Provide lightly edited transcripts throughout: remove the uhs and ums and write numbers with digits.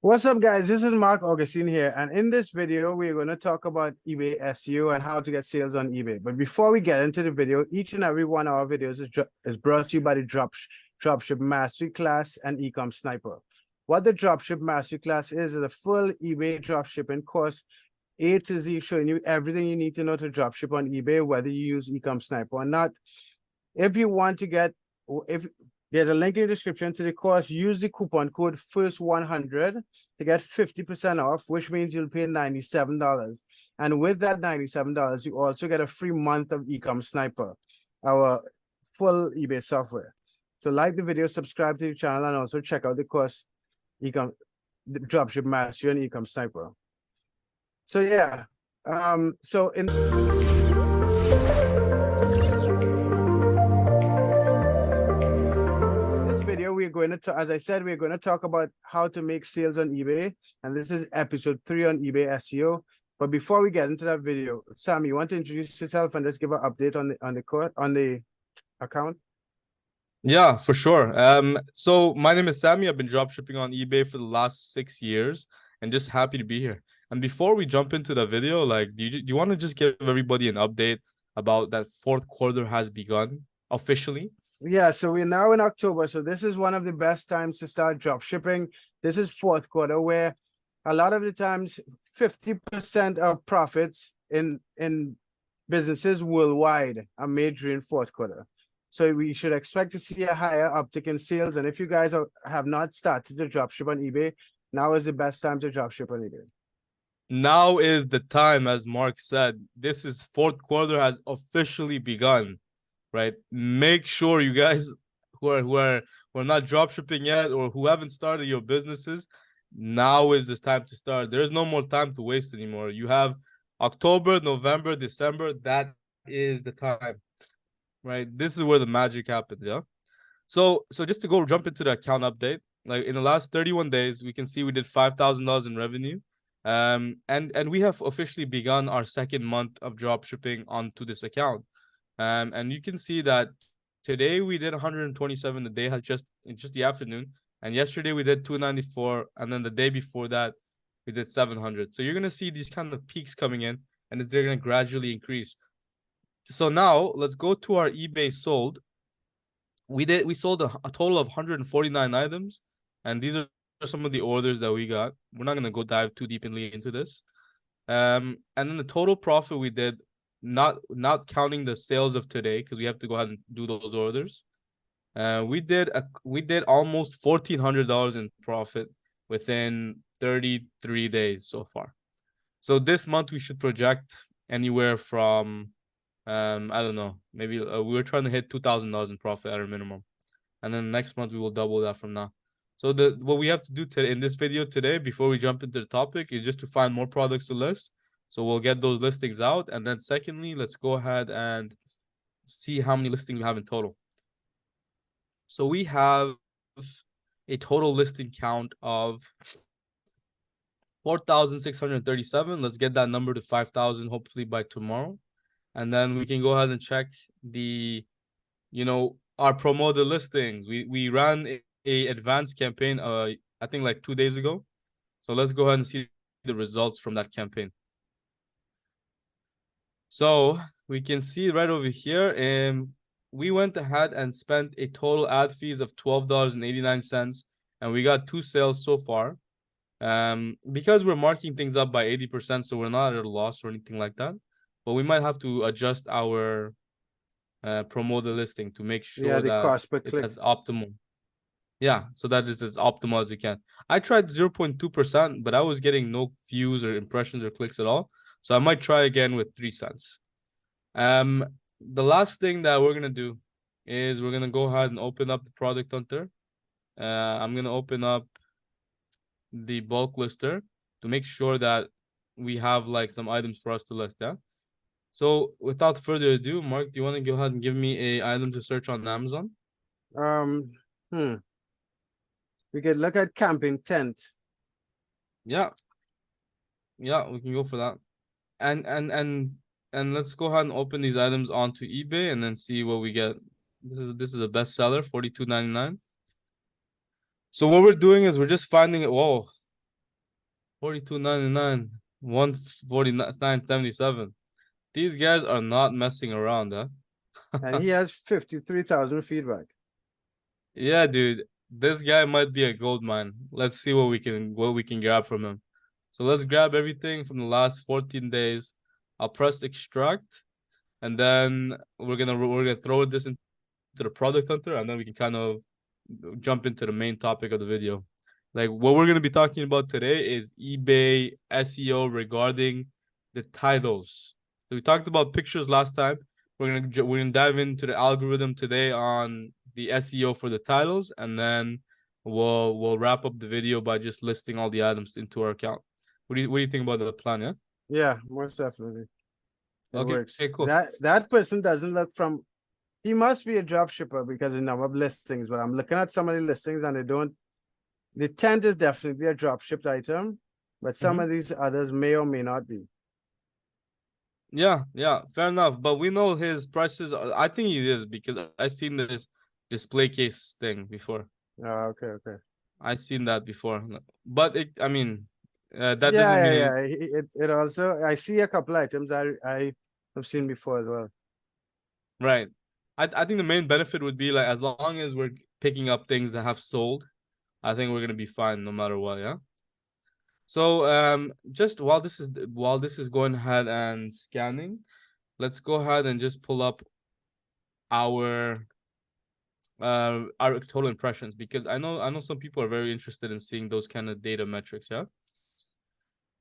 What's up, guys? This is Marc Augustine here, and in this video, we're going to talk about eBay SEO and how to get sales on eBay. But before we get into the video, each and every one of our videos is brought to you by the Dropship Masterclass and Ecom Sniper. What the Dropship Masterclass is a full eBay dropshipping course, A to Z, showing you everything you need to know to dropship on eBay, whether you use Ecom Sniper or not. If you want to get, if There's a link in the description to the course. Use the coupon code FIRST100 to get 50% off, which means you'll pay $97. And with that $97, you also get a free month of Ecom Sniper, our full eBay software. So like the video, subscribe to the channel, and also check out the course, the Dropship Mastery and Ecom Sniper. So yeah, so in video, we're going to, as I said, we're going to talk about how to make sales on eBay, and this is episode 3 on eBay SEO. But before we get into that video, Sam, you want to introduce yourself and just give an update on the account? Yeah, for sure. So my name is Sammy. I've been dropshipping on eBay for the last 6 years and just happy to be here. And before we jump into the video, like, do you want to just give everybody an update about that fourth quarter has begun officially? Yeah, so we're now in October, so this is one of the best times to start drop shipping. This is fourth quarter, where a lot of the times 50% of profits in businesses worldwide are made during fourth quarter. So we should expect to see a higher uptick in sales. And if you guys have not started to drop ship on eBay, now is the best time to drop ship on eBay. Now is the time, as Mark said. This is fourth quarter has officially begun. Right, make sure you guys who are not drop shipping yet, or who haven't started your businesses, now is this time to start. There's no more time to waste anymore. You have October, November, December. That is the time, right? This is where the magic happens. Yeah. So just to jump into the account update, like in the last 31 days, we can see we did $5,000 in revenue. And we have officially begun our second month of drop shipping onto this account. And you can see that today we did 127. The day has it's just the afternoon. And yesterday we did 294. And then the day before that, we did 700. So you're going to see these kind of peaks coming in, and they're going to gradually increase. So now let's go to our eBay sold. We sold a total of 149 items. And these are some of the orders that we got. We're not going to go dive too deeply into this. And then the total profit we did, not counting the sales of today, because we have to go ahead and do those orders. We did almost $1,400 in profit within 33 days so far. So this month we should project anywhere from I don't know, maybe we were trying to hit $2,000 in profit at a minimum, and then next month we will double that from now. So what we have to do today in this video today, before we jump into the topic, is just to find more products to list. So we'll get those listings out. And then secondly, let's go ahead and see how many listings we have in total. So we have a total listing count of 4,637. Let's get that number to 5,000 hopefully by tomorrow. And then we can go ahead and check our promoted listings. We ran a advanced campaign I think like 2 days ago. So let's go ahead and see the results from that campaign. So we can see right over here, and we went ahead and spent a total ad fees of $12.89, and we got 2 sales so far. Because we're marking things up by 80%, so we're not at a loss or anything like that. But we might have to adjust our promoted listing to make sure the that cost per click. As optimal. Yeah, so that is as optimal as we can. I tried 0.2%, but I was getting no views or impressions or clicks at all. So I might try again with 3 cents. The last thing that we're gonna do is we're gonna go ahead and open up the product hunter. I'm gonna open up the bulk lister to make sure that we have like some items for us to list. Yeah. So without further ado, Mark, do you want to go ahead and give me a item to search on Amazon? We could look at camping tent. Yeah, we can go for that. And let's go ahead and open these items onto eBay and then see what we get. This is a bestseller, $42.99. So what we're doing is we're just finding it. Whoa, $42.99, 149.77. These guys are not messing around, huh? And he has 53,000 feedback. Yeah, dude. This guy might be a gold mine. Let's see what we can grab from him. So let's grab everything from the last 14 days. I'll press extract, and then we're gonna throw this into the product hunter, and then we can kind of jump into the main topic of the video. Like what we're gonna be talking about today is eBay SEO regarding the titles. So we talked about pictures last time. We're gonna dive into the algorithm today on the SEO for the titles, and then we'll wrap up the video by just listing all the items into our account. What do you think about the plan? Yeah. Yeah, most definitely. It Okay. works. Cool. That person doesn't look from. He must be a drop shipper because the number of listings. But I'm looking at some of the listings and they don't. The tent is definitely a drop shipped item, but some of these others may or may not be. Yeah, fair enough. But we know his prices. I think he is because I seen this display case thing before. Oh, okay. I seen that before. But I mean, that Yeah, doesn't mean yeah, yeah. It also. I see a couple items I have seen before as well. right. I think the main benefit would be like as long as we're picking up things that have sold, I think we're gonna be fine no matter what. Yeah. So just while this is going ahead and scanning, let's go ahead and just pull up our our total impressions, because I know some people are very interested in seeing those kind of data metrics. Yeah.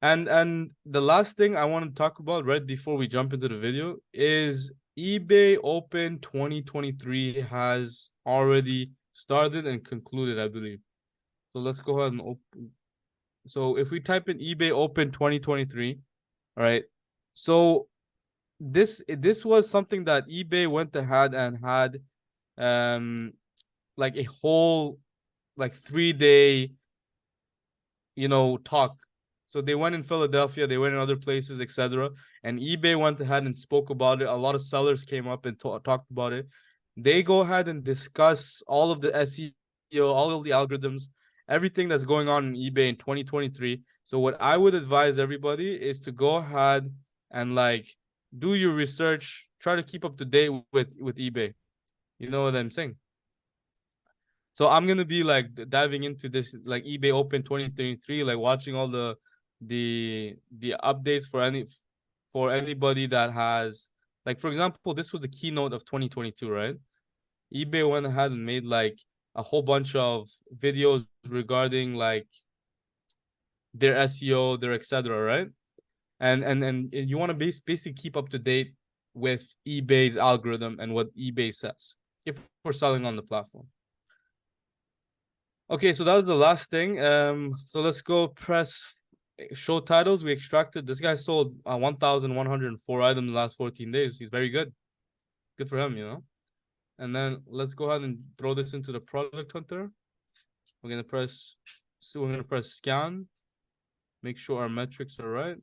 And the last thing I want to talk about right before we jump into the video is eBay Open 2023 has already started and concluded, I believe. So let's go ahead and open. So if we type in eBay Open 2023, all right. So this was something that eBay went ahead and had like a whole like 3 day talk. So they went in Philadelphia, they went in other places, etc. And eBay went ahead and spoke about it. A lot of sellers came up and talked about it. They go ahead and discuss all of the SEO, all of the algorithms, everything that's going on in eBay in 2023. So what I would advise everybody is to go ahead and like do your research, try to keep up to date with eBay. You know what I'm saying? So I'm gonna be like diving into this like eBay Open 2023, like watching all the updates for anybody that has, like, for example, this was the keynote of 2022, right? eBay went ahead and made like a whole bunch of videos regarding like their SEO, their etc., right? And you want to basically keep up to date with eBay's algorithm and what eBay says if we're selling on the platform. Okay, so that was the last thing. So let's go press show titles. We extracted. This guy sold 1,104 items in the last 14 days. He's very good. Good for him, you know. And then let's go ahead and throw this into the product hunter. We're gonna press. So we're gonna press scan. Make sure our metrics are right.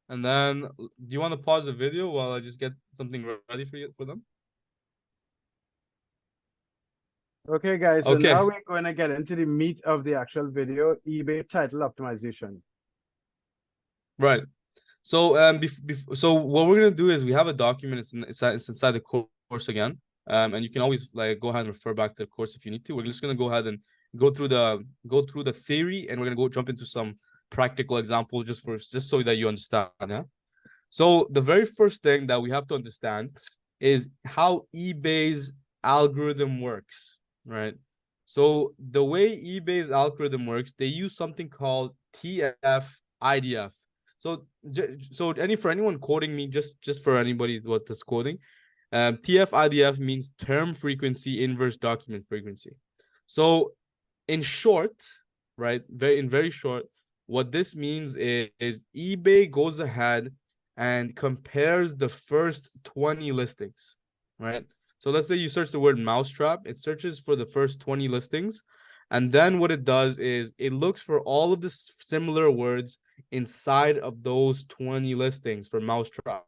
And then, do you want to pause the video while I just get something ready for them? Okay, guys. So Okay. now we're going to get into the meat of the actual video: eBay title optimization. Right. So so what we're gonna do is we have a document. It's inside the course again. And you can always like go ahead and refer back to the course if you need to. We're just gonna go ahead and go through the theory, and we're gonna go jump into some practical examples just so that you understand. Yeah. So the very first thing that we have to understand is how eBay's algorithm works, right? So the way eBay's algorithm works, they use something called TF-IDF. So for anyone quoting me, just for anybody that's quoting, TF-IDF means term frequency inverse document frequency. So in short, right, very short, what this means is eBay goes ahead and compares the first 20 listings, right? So let's say you search the word mousetrap, it searches for the first 20 listings. And then what it does is it looks for all of the similar words inside of those 20 listings for mousetrap.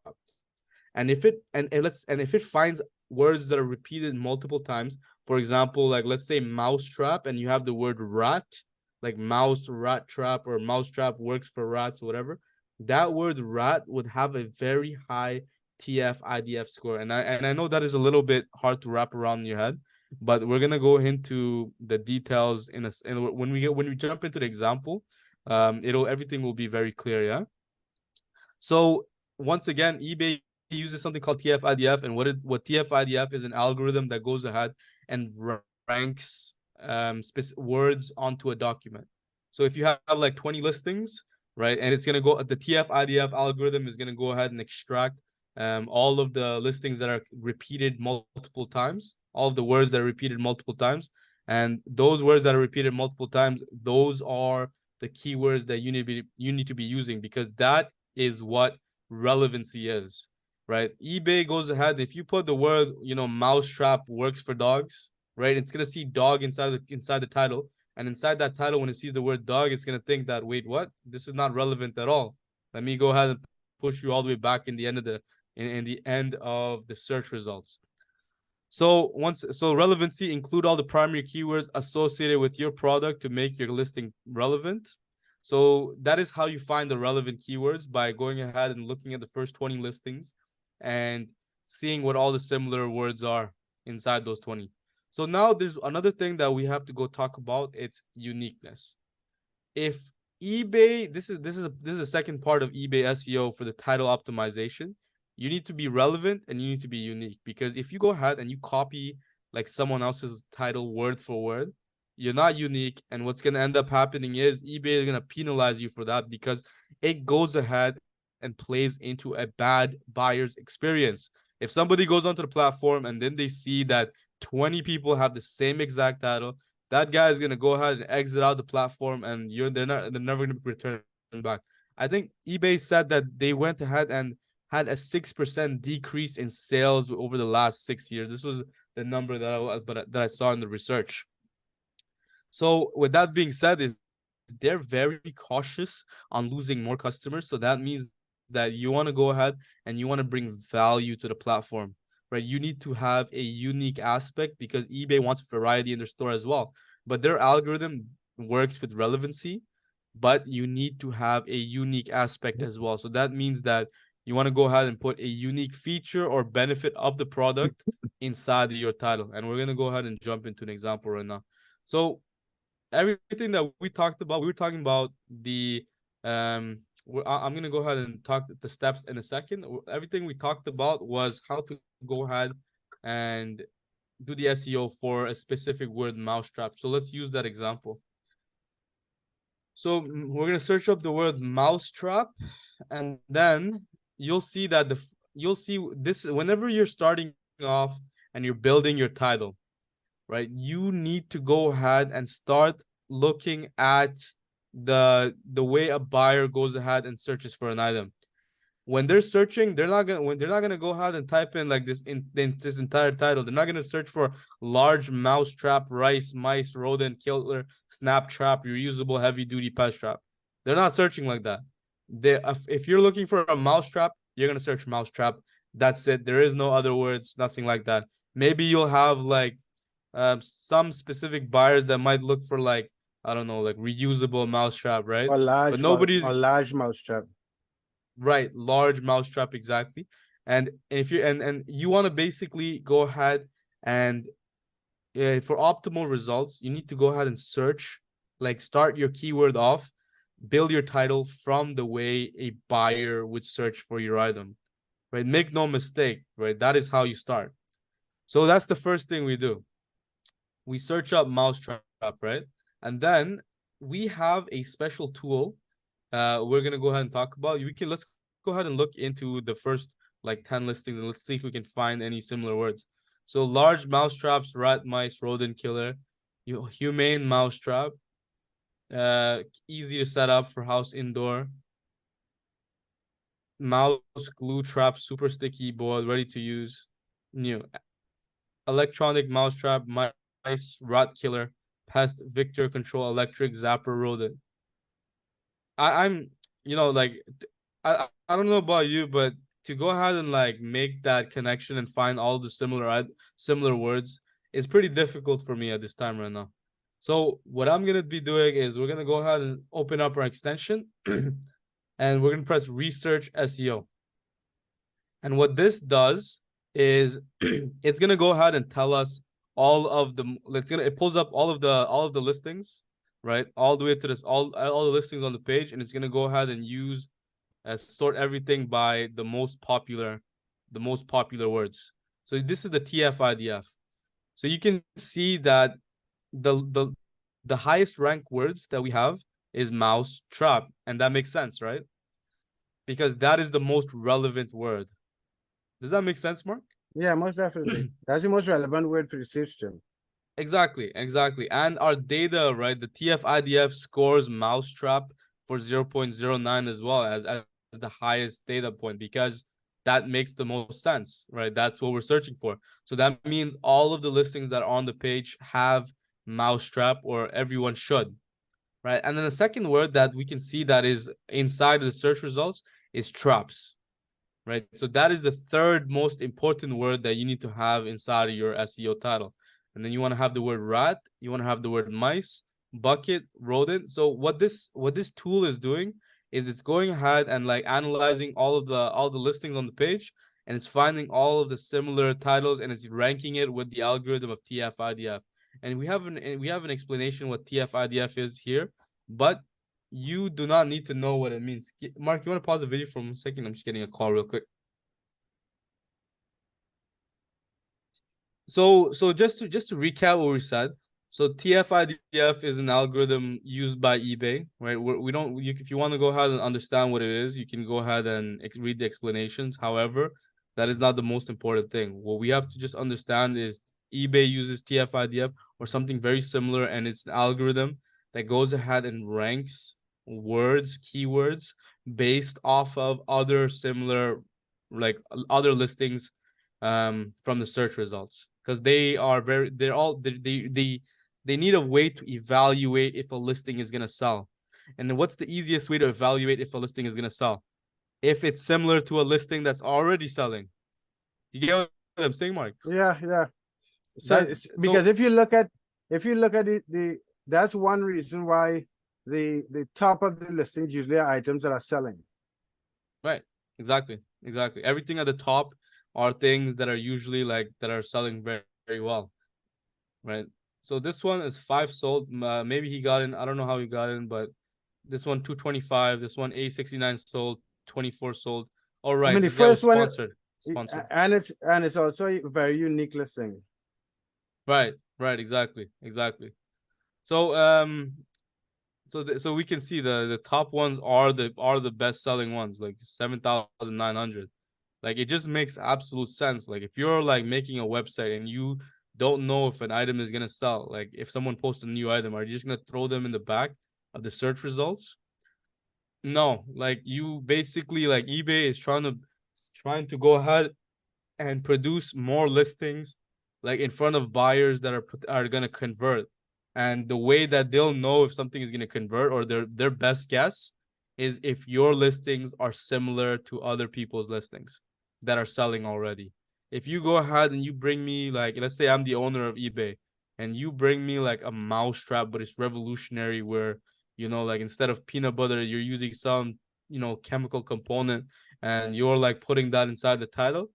And if it finds words that are repeated multiple times, for example, like let's say mousetrap and you have the word rat, like mouse rat trap or mouse trap works for rats, whatever, that word rat would have a very high TF IDF score. And I know that is a little bit hard to wrap around in your head, but we're gonna go into the details and when we jump into the example, everything will be very clear, yeah. So once again, eBay uses something called TF-IDF, and what TF-IDF is an algorithm that goes ahead and ranks words onto a document. So if you have like 20 listings, right, and it's gonna go, the TF-IDF algorithm is gonna go ahead and extract all of the listings that are repeated multiple times, all of the words that are repeated multiple times, and those words that are repeated multiple times, those are the keywords that you need to be using, because that is what relevancy is, right? eBay goes ahead. If you put the word, mousetrap works for dogs, right? It's gonna see dog inside the title, and inside that title, when it sees the word dog, it's gonna think that, wait, what? This is not relevant at all. Let me go ahead and push you all the way back in the end of the search results. So relevancy include all the primary keywords associated with your product to make your listing relevant. So that is how you find the relevant keywords, by going ahead and looking at the first 20 listings and seeing what all the similar words are inside those 20. So now there's another thing that we have to go talk about. It's uniqueness. If eBay, this is a second part of eBay SEO for the title optimization. You need to be relevant and you need to be unique, because if you go ahead and you copy like someone else's title word for word, you're not unique, and what's going to end up happening is eBay is going to penalize you for that, because it goes ahead and plays into a bad buyer's experience. If somebody goes onto the platform and then they see that 20 people have the same exact title, that guy is going to go ahead and exit out the platform, and they're never going to return back. I think eBay said that they went ahead and had a 6% decrease in sales over the last 6 years. This was the number that I saw in the research. So with that being said, is they're very cautious on losing more customers. So that means that you want to go ahead and you want to bring value to the platform, right? You need to have a unique aspect, because eBay wants variety in their store as well. But their algorithm works with relevancy, but you need to have a unique aspect as well. So that means that you want to go ahead and put a unique feature or benefit of the product inside your title. And we're going to go ahead and jump into an example right now. So everything that we talked about, we were talking about the I'm going to go ahead and talk the steps in a second. Everything we talked about was how to go ahead and do the SEO for a specific word, mousetrap. So let's use that example. So we're going to search up the word mousetrap, and then you'll see that you'll see this whenever you're starting off and you're building your title, right? You need to go ahead and start looking at the way a buyer goes ahead and searches for an item. When they're searching, they're not gonna go ahead and type in like this in this entire title. They're not gonna search for large mouse trap, rice, mice, rodent killer, snap trap, reusable, heavy duty pest trap. They're not searching like that. If you're looking for a mouse trap, you're gonna search mouse trap. That's it. There is no other words, nothing like that. Maybe you'll have like some specific buyers that might look for like, I don't know, like reusable mouse trap, right? Or But nobody's large mousetrap. right, large mousetrap, exactly. And if you and you want to basically go ahead and for optimal results, you need to go ahead and search, like start your keyword off, build your title from the way a buyer would search for your item, right? Make no mistake, right? That is how you start. So that's the first thing we do. We search up mousetrap, right? And then we have a special tool we're gonna go ahead and talk about. Let's go ahead and look into the first like 10 listings, and let's see if we can find any similar words. So large mouse traps, rat, mice, rodent killer, humane mouse trap, easy to set up for house indoor, mouse glue trap, super sticky board, ready to use, new electronic mouse trap, mice, rat killer, pest, Victor control, electric zapper, rodent. I'm like I don't know about you, but to go ahead and like make that connection and find all the similar words is pretty difficult for me at this time right now. So what I'm gonna be doing is we're gonna go ahead and open up our extension and we're gonna press research SEO. And what this does is it's gonna go ahead and tell us all of the it pulls up all of the listings, right? All the way to this all the listings on the page, and it's gonna go ahead and use sort everything by the most popular words. So this is the TF-IDF. So you can see that the the the highest ranked words that we have is mouse trap, and that makes sense, right? Because that is the most relevant word. Does that make sense, Mark? Yeah, most definitely. That's the most relevant word for the search term. Exactly, exactly. And our data, right? The TF-IDF scores mousetrap for 0.09 as well as the highest data point because that makes the most sense, right? That's what we're searching for. So that means all of the listings that are on the page have mousetrap, or everyone should, right? And then the second word that we can see that is inside of the search results is traps, right? So that is the third most important word that you need to have inside of your SEO title. And then you want to have the word rat, you want to have the word mice, bucket, rodent. So what this tool is doing is it's going ahead and like analyzing all the listings on the page, and it's finding all of the similar titles and it's ranking it with the algorithm of TF-IDF. And we have an explanation what TF-IDF is here, but you do not need to know what it means. Mark, you want to pause the video for 1 second? I'm just getting a call real quick. So just to recap what we said. So TF-IDF is an algorithm used by eBay, right? We don't if you want to go ahead and understand what it is, you can go ahead and read the explanations. However, that is not the most important thing. What we have to just understand is eBay uses TF-IDF or something very similar, and it's an algorithm that goes ahead and ranks words, keywords based off of other similar, like other listings from the search results, because they need a way to evaluate if a listing is going to sell. And then what's the easiest way to evaluate if a listing is going to sell? If it's similar to a listing that's already selling. You get what I'm saying, Mark? Yeah, yeah. So That it's because if you look at the that's one reason why the top of the listings usually are items that are selling. right, exactly, exactly. Everything at the top are things that are usually like that are selling very, very well, right? So this one is 5 sold. Maybe he got in. I don't know how he got in, but this one 225. This one A69 sold. 24 sold. All I right, mean, the this guy was first one, sponsored. Sponsored. and it's also a very unique listing. Right, right, exactly, exactly. So so we can see the top ones are the best selling ones, like 7,900. Like it just makes absolute sense. Like if you're like making a website and you don't know if an item is gonna sell, like if someone posts a new item, are you just gonna throw them in the back of the search results? No, like you basically like eBay is trying to go ahead and produce more listings like in front of buyers that are gonna convert. And the way that they'll know if something is gonna convert, or their best guess, is if your listings are similar to other people's listings that are selling already. If you go ahead and you bring me, like, let's say I'm the owner of eBay, and you bring me like a mouse trap, but it's revolutionary, where like instead of peanut butter, you're using some chemical component, and you're like putting that inside the title.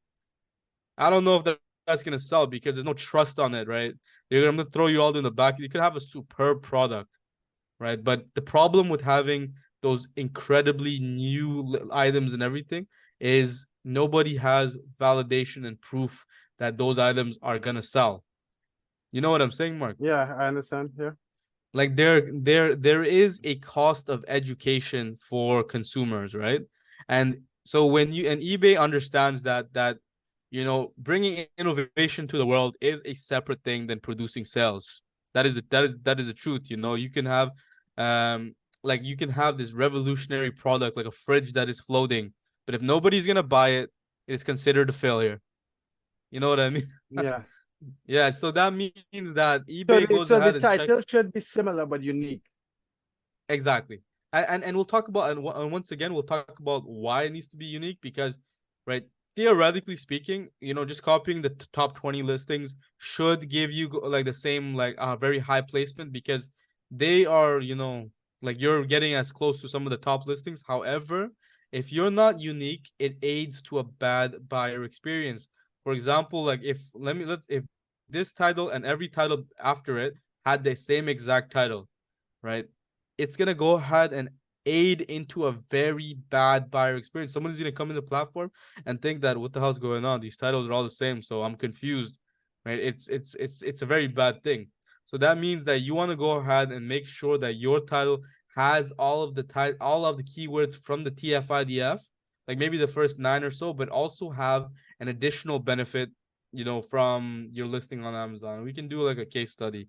I don't know if that's gonna sell because there's no trust on it, right? They're gonna throw you all in the back. You could have a superb product, right? But the problem with having those incredibly new items and everything is nobody has validation and proof that those items are gonna sell. You know what I'm saying, Mark? Yeah, I understand. Yeah. Like there is a cost of education for consumers, right? And so when you and eBay understands that bringing innovation to the world is a separate thing than producing sales. That is the truth. You can have like you can have this revolutionary product like a fridge that is floating, but if nobody's gonna buy it, it is considered a failure. You know what I mean? Yeah. Yeah, so that means that So eBay the, goes so the ahead and checks. title should be similar but unique. Exactly. And we'll talk about, and once again we'll talk about why it needs to be unique, because right, theoretically speaking, just copying the top 20 listings should give you like the same, like very high placement, because they are, like you're getting as close to some of the top listings. However, if you're not unique, it aids to a bad buyer experience. For example, like if this title and every title after it had the same exact title, right? It's gonna go ahead and aid into a very bad buyer experience. Someone's gonna come in the platform and think that what the hell's going on? These titles are all the same, so I'm confused, right? It's a very bad thing. So that means that you want to go ahead and make sure that your title has all of the keywords from the TF-IDF, like maybe the first 9 or so, but also have an additional benefit, from your listing on Amazon. We can do like a case study.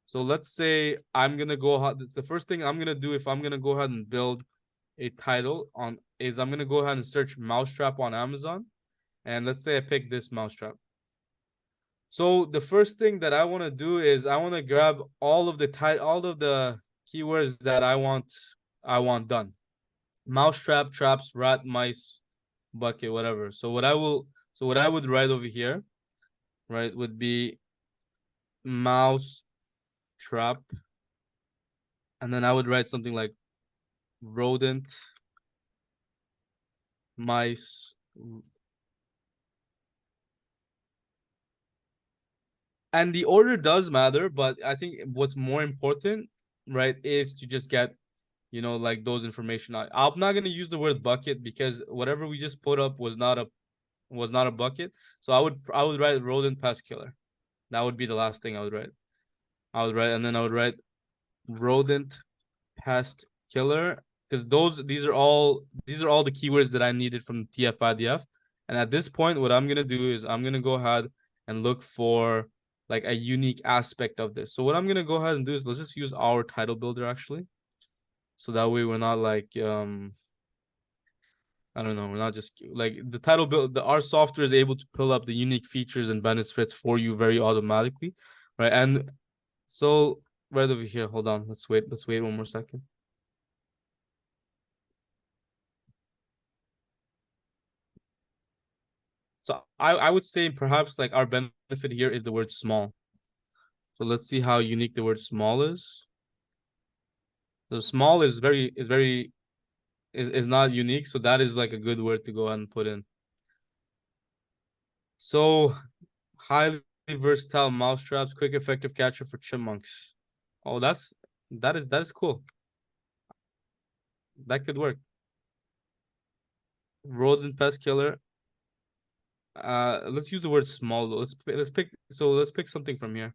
So let's say I'm gonna go ahead. The first thing I'm gonna do if I'm gonna go ahead and build a title on is I'm gonna go ahead and search mousetrap on Amazon, and let's say I pick this mousetrap. So the first thing that I want to do is I want to grab all of the keywords that I want done. Mousetrap, traps, rat, mice, bucket, whatever. So what I would write over here, right, would be mouse trap, and then I would write something like rodent, mice, and the order does matter, but I think what's more important, right, is to just get, like those information out. I'm not gonna use the word bucket because whatever we just put up was not a bucket. So I would write rodent pest killer. That would be the last thing I would write. And then I would write rodent pest killer, because these are all the keywords that I needed from the TF-IDF. And at this point, what I'm gonna do is I'm gonna go ahead and look for like a unique aspect of this. So what I'm gonna go ahead and do is let's just use our title builder actually. So that way we're not like I don't know, we're not just like the title build our software is able to pull up the unique features and benefits for you very automatically. Right. And so right over here, hold on, let's wait one more second. So I would say perhaps like our benefit here is the word small. So let's see how unique the word small is. So small is not unique, so that is like a good word to go ahead and put in. So highly versatile mousetraps, quick effective catcher for chipmunks. Oh, that is cool. That could work. Rodent pest killer. Let's use the word small though. Let's pick something from here.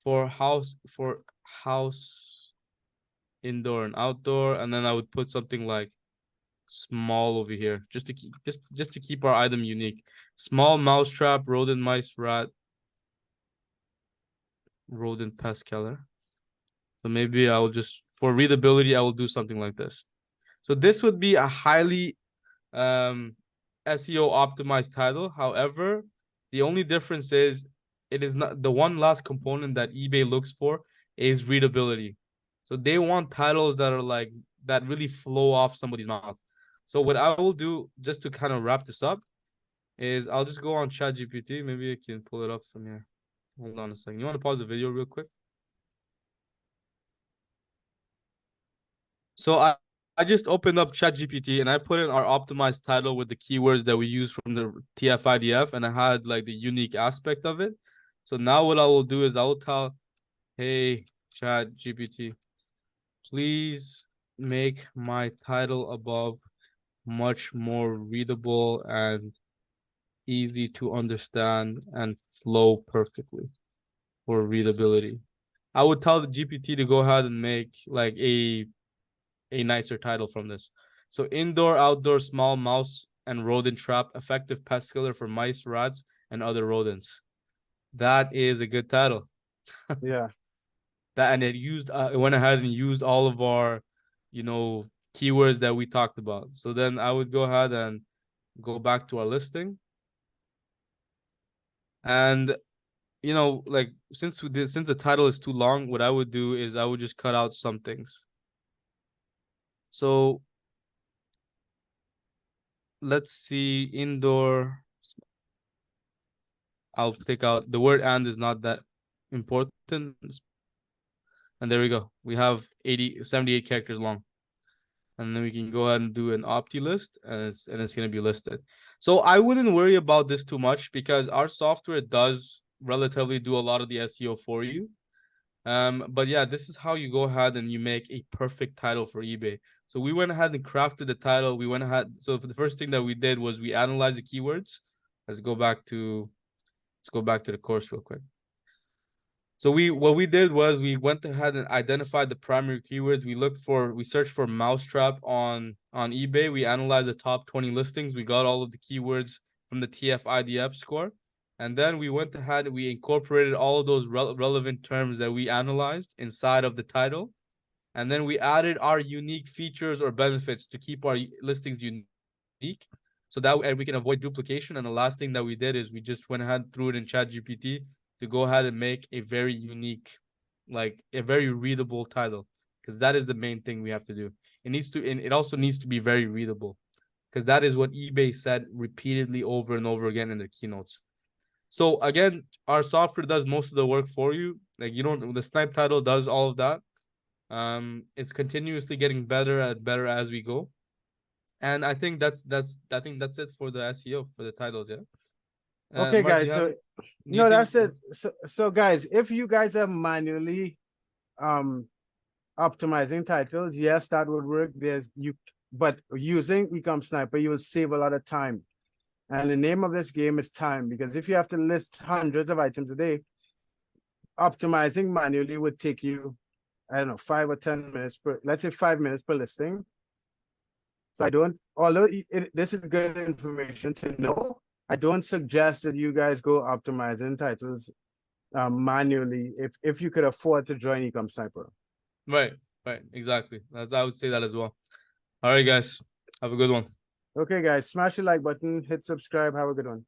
For house, indoor and outdoor, and then I would put something like small over here, just to keep our item unique. Small mousetrap, rodent, mice, rat, rodent pest killer. So maybe I will just, for readability, I will do something like this. So this would be a highly SEO optimized title. However, the only difference is it is not the one last component that eBay looks for is readability. So they want titles that are like that really flow off somebody's mouth. So what I will do just to kind of wrap this up is I'll just go on ChatGPT. Maybe I can pull it up from here. Hold on a second. You want to pause the video real quick? So I just opened up ChatGPT and I put in our optimized title with the keywords that we use from the TF-IDF, and I had like the unique aspect of it. So now what I will do is I will tell, hey, ChatGPT, please make my title above much more readable and easy to understand and flow perfectly for readability. I would tell the GPT to go ahead and make like a nicer title from this. So indoor, outdoor, small mouse and rodent trap, effective pest killer for mice, rats, and other rodents. That is a good title. Yeah. And it went ahead and used all of our, keywords that we talked about. So then I would go ahead and go back to our listing. And like since the title is too long, what I would do is I would just cut out some things. So let's see, indoor. I'll take out the word "and" is not that important. And there we go. We have 78 characters long. And then we can go ahead and do an opti list, and it's going to be listed. So I wouldn't worry about this too much because our software does relatively do a lot of the SEO for you. But yeah, this is how you go ahead and you make a perfect title for eBay. So we went ahead and crafted the title. We went ahead. So for the first thing that we did was we analyzed the keywords. Let's go back to the course real quick. So what we did was we went ahead and identified the primary keywords. We searched for mousetrap on eBay. We analyzed the top 20 listings. We got all of the keywords from the TF-IDF score. And then we went ahead and we incorporated all of those relevant terms that we analyzed inside of the title. And then we added our unique features or benefits to keep our listings unique. So that way we can avoid duplication. And the last thing that we did is we just went ahead and threw it in ChatGPT to go ahead and make a very unique, like a very readable title, because that is the main thing we have to do. It also needs to be very readable, because that is what eBay said repeatedly over and over again in their keynotes. So again, our software does most of the work for you. Like the snipe title does all of that. It's continuously getting better and better as we go. And I think that's it for the SEO for the titles, yeah. Okay, Marc, guys. So no, that's it. So guys, if you guys are manually optimizing titles, yes, that would work. But using Ecom Sniper, you will save a lot of time. And the name of this game is time, because if you have to list hundreds of items a day, optimizing manually would take you, I don't know, 5 or 10 minutes let's say 5 minutes per listing. So although this is good information to know, I don't suggest that you guys go optimizing titles manually if you could afford to join Ecom Sniper. Right, exactly. I would say that as well. All right, guys, have a good one. Okay, guys, smash the like button, hit subscribe, have a good one.